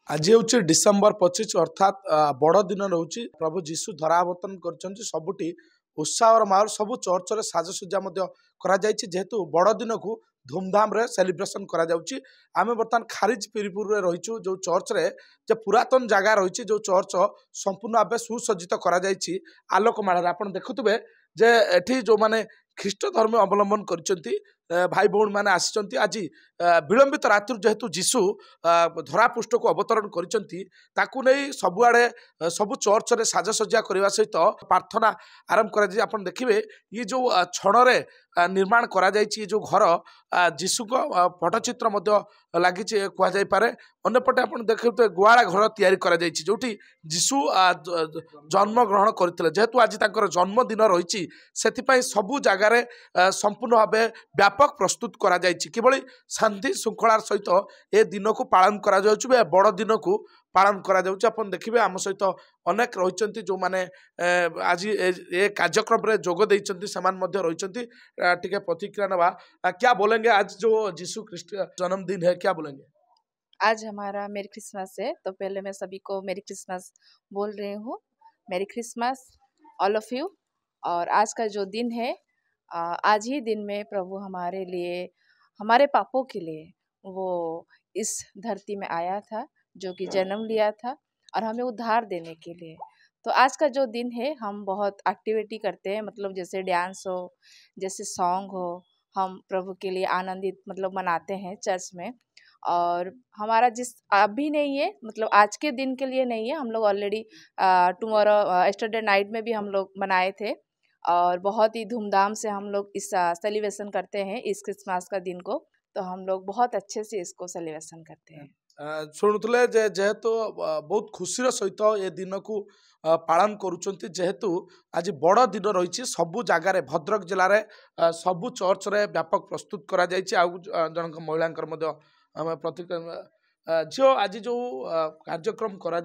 आज हूँ डिसेम्बर 25 अर्थात बड़ दिन रोचे प्रभु जीशु धरावतन कर सबुटी उत्साह माहौल सब चर्च रे साजसज्जा जेहेतु बड़ दिन को धूमधाम रे सेलिब्रेशन करा आमे बर्तमान खारिज पिरीपुर रे रहीचु जो चर्च रे जे पुरातन जगह रही जो चर्च संपूर्ण भाव सुसज्जित करा आलोकमाल आपन देखुवे जे एठी जो माने ख्रीष्ट धर्म अवलंबन कर भाई भौणी मैंने आसी आज विलंबित रात्रि जेहेतु जीशु धरापृष्ठ को अवतरण कर सबुआड़े सबु चर्च रे साजसज्जा करने सहित प्रार्थना आरंभ कर देखिए ये जो छण निर्माण करा जो घर जीशु को पटचित्र लगी कहुपे अंपटे आप देखते गुआला घर तैयारी जोटी जीशु जन्म ग्रहण करते जेहेतु आज जन्मदिन रही सबु जगार संपूर्ण भाव व्यापक प्रस्तुत करा किभली शांति श्रृंखलार सहित ए दिन को पालन करा बड़ दिन को पालन करा अपन देखिए आम सहित अनेक रही जो माने आज ए कार्यक्रम रे जोग देइचंती समान मध्य रही टिके प्रतिक्रिया नवा क्या बोलेंगे आज जो जीशु ख्रिस्ट जन्मदिन है क्या बोलेंगे। आज हमारा मेरी क्रिसमस है तो पहले मैं सभी को मेरी क्रिसमस बोल रही हूँ। मेरी क्रिसमस ऑल ऑफ यू। और आज का जो दिन है आज ही दिन में प्रभु हमारे लिए हमारे पापों के लिए वो इस धरती में आया था जो कि जन्म लिया था और हमें उद्धार देने के लिए। तो आज का जो दिन है हम बहुत एक्टिविटी करते हैं मतलब जैसे डांस हो जैसे सॉन्ग हो हम प्रभु के लिए आनंदित मनाते हैं चर्च में। और हमारा जिस अभी नहीं है मतलब आज के दिन के लिए नहीं है हम लोग ऑलरेडी टुमारो एस्टरडे नाइट में भी हम लोग मनाए थे और बहुत ही धूमधाम से हम लोग इस सेलिब्रेशन करते हैं इस क्रिसमस का दिन को। तो हम लोग बहुत अच्छे से इसको सेलिब्रेशन करते हैं। शुणुले जेहेतु बहुत खुशी सहित ये दिन को पालन करुँच जेहेतु आज बड़ दिन रही सबु जगार भद्रक जिले में सबु चर्च रे व्यापक प्रस्तुत करा जन महिला प्रतिक्रिया झील आज जो कार्यक्रम करा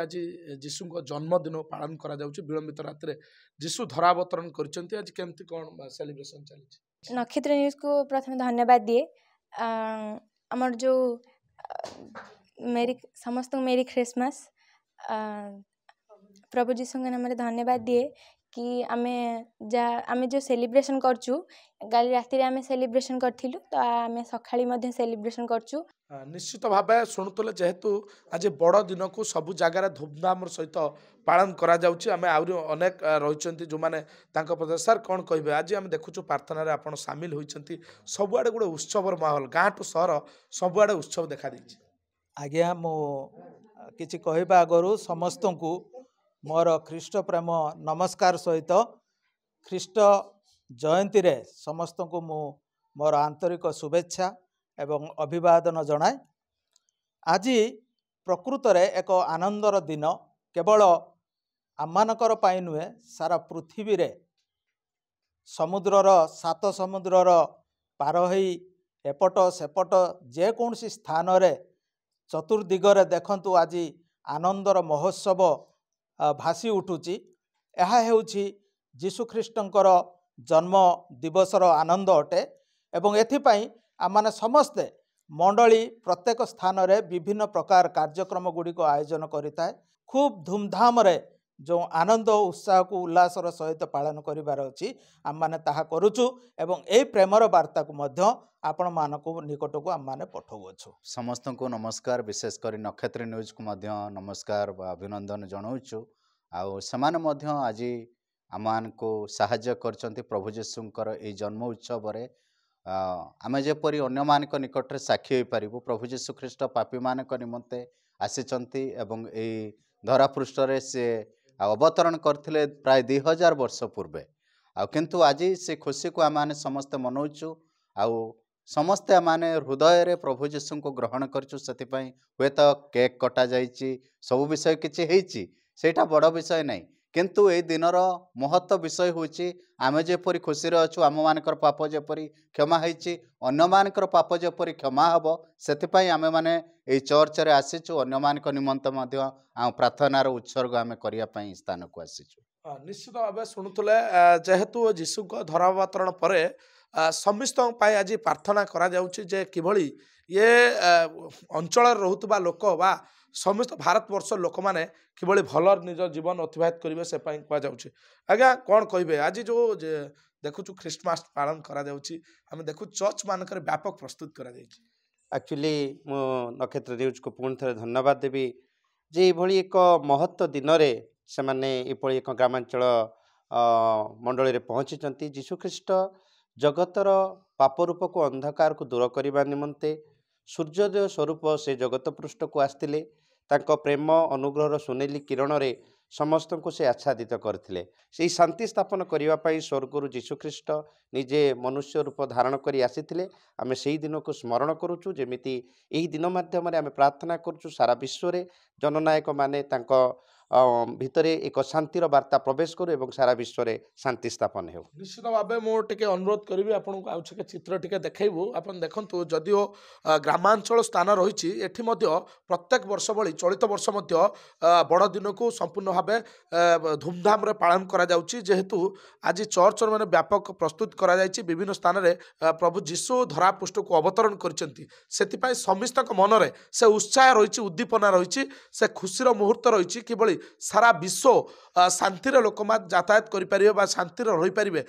आज जीशु जन्मदिन पालन करा विलंबित रात्रि जीशु धरावतरण कर आज केमती कौन सेलिब्रेशन चली। नक्षत्र न्यूज को प्रथम धन्यवाद दिए आमर जो मेरी समस्त मेरी क्रिसमस प्रभु जीशु के नाम धन्यवाद दिए कि आमे जो सेलिब्रेशन करचु गाली राति आमे सेलिब्रेशन करथिलु तो आमे सखाली मध्ये सेलिब्रेशन करचु। निश्चित भाव शुणुले जेहेतु आज बड़ दिन को सबु जगार धूमधाम सहित पालन करा जाउछि आमे आउरी अनेक रहिचंती जो माने तांको पद सर कोन कहबे आज आमे देखुछु प्रार्थना रे आपण शामिल होइचंती सबुआडे गुडे उत्सवर माहौल गाँ टू शहर सबुआडे उत्सव देखा दैछि। आज्ञा मो किछि कहबा आगरु समस्त को मोर ख्रीष्ट प्रेम नमस्कार सहित ख्रीष्ट जयंती रे समस्त को मु मोर आंतरिक शुभेच्छा एवं अभिवादन जनाए। आज प्रकृत रे एक आनंदर दिन केवल आमानकर पाई नुहे सारा पृथ्वी रे समुद्रर सात समुद्रर पार होई एपट सेपट जेकोसी स्थान रे चतुर्दिगरे देखंतु आज आनंदर महोत्सव भासी उठुची। यह हेउची जीशु ख्रीष्टंकर जन्म दिवसर आनंद अटे एवं एथिपाई आमाने समस्ते मंडली प्रत्येक स्थान रे विभिन्न प्रकार कार्यक्रम गुड़िक आयोजन करिताए खूब धूमधाम रे जो आनंद उत्साह को उल्लासर सहित पालन करिवार अछि आम माने ताहा करूछु एवं एई प्रेमर वार्ता को मध्य आपण मानको निकट को आम माने पठाउछु। समस्त को नमस्कार विशेष कर नक्षत्र न्यूज को मध्य नमस्कार अभिनंदन जनाउछु आउ समान मध्य आज आमान को साहाय्य करचंती प्रभु जीशुंकर ए जन्म उत्सव रे आमे जेपरी अन्य मानक निकट रे साक्षी होई परिबु प्रभु जीशु ख्रीष्ट पापी मानक निमंते आसीचंती एवं ए धरा पृष्ठ रे से अवतरण करथिले प्राय 2000 वर्ष पूर्वे किंतु आज से खुशी को आम समस्ते मनौचु आउ समस्ते आम हृदय रे प्रभु जीशु को ग्रहण करचु से हुए तो केक कटा जाइए सब विषय किसी होइछि सेटा बड़ विषय नहीं किंतु ए दिनर महत्व विषय होछि आमे जेपरी खुशी रे अछु आम मानकर पाप जेपरी क्षमा होइछि अन्य मानकर पाप जेपरी क्षमा हबो सेतिपई आमे माने ए चर्च रे आसीछु अन्य मानक निमंत मध्य आ प्रार्थनार उत्सर्ग आमे करिया पई स्थान को आसीछु। निश्चित भाव शुणुले जेहेतु जीशु धरावतरण पर समस्त आज प्रार्थना करा जाउछि जे किभली ये अंचल रोहुतबा लोक बा समस्त भारतवर्ष लोक मैंने किभली भल निज जीवन अतिबाहित करेंगे से कहुच्छे। आज्ञा कौन कहे आज जो देखु ख्रीଷ୍ଟମାସ पालन करा आम देखु चर्च मानक व्यापक प्रस्तुत करा एक्चुअली मो नक्षत्र न्यूज को पुणी थे धन्यवाद देवी जे ये एक महत्व दिन से माने एक ग्रामांचल मंडल में पहुँची जीशुख्रीष्ट जगतर पाप रूप को अंधकार को दूर करने निमंते सूर्योदय स्वरूप से जगत पृष्ठ को आसते प्रेम अनुग्रहर सुनेली किरण रे समस्त को से आच्छादित करते से शांति स्थापन करने स्वर्गर जीशुख्रीष्ट निजे मनुष्य रूप धारण कर आसी आम से दिन को स्मरण करुचु जमीती यही दिन माध्यम आम प्रार्थना करुचु सारा विश्व रे जननायक माने भितर एक शांतिर वार्ता प्रवेश करू एवं सारा विश्व रे शांति स्थापन हो। निश्चित भाव मुझे अनुरोध करी आपको आउ चित्र टी देखू आप देखु जदिओ ग्रामांचल स्थान रही प्रत्येक वर्ष भली चलित वर्ष बड़ दिन को संपूर्ण भाव धूमधाम पालन करेतु आज चर्च मैंने व्यापक प्रस्तुत विभिन्न स्थान में प्रभु जीशु धरापृष्ठ को अवतरण कर समस्त मनरे से उत्साह रही उद्दीपना रही से खुशीर मुहूर्त रही कि सारा विश्व शांतिर लोक यातायात करें शांति रही पारे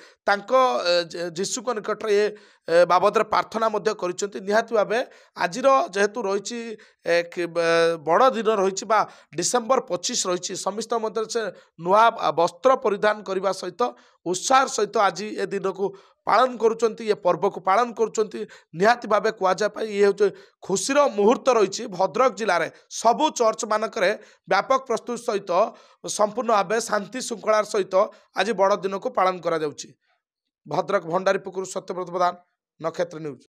जीशु निकट ये बाबद प्रार्थना निहाती भाव आज जेहेतु रही बड़ दिन रही डिसेम्बर 25 रही समस्त मध्य से नुआ वस्त्र परिधान करने सहित उत्साह सहित आज ये दिन को पालन करुँच ये पर्व को पालन करुँच निहाती भाव कहुए ये हूँ खुशीर मुहूर्त रही भद्रक जिले में सबू चर्च मानक व्यापक प्रस्तुत सहित संपूर्ण भाव शांति श्रृंखलार सहित आज बड़ दिन को पालन करा भद्रक भंडारीपुकुर सत्यव्रत प्रधान नक्षत्र न्यूज।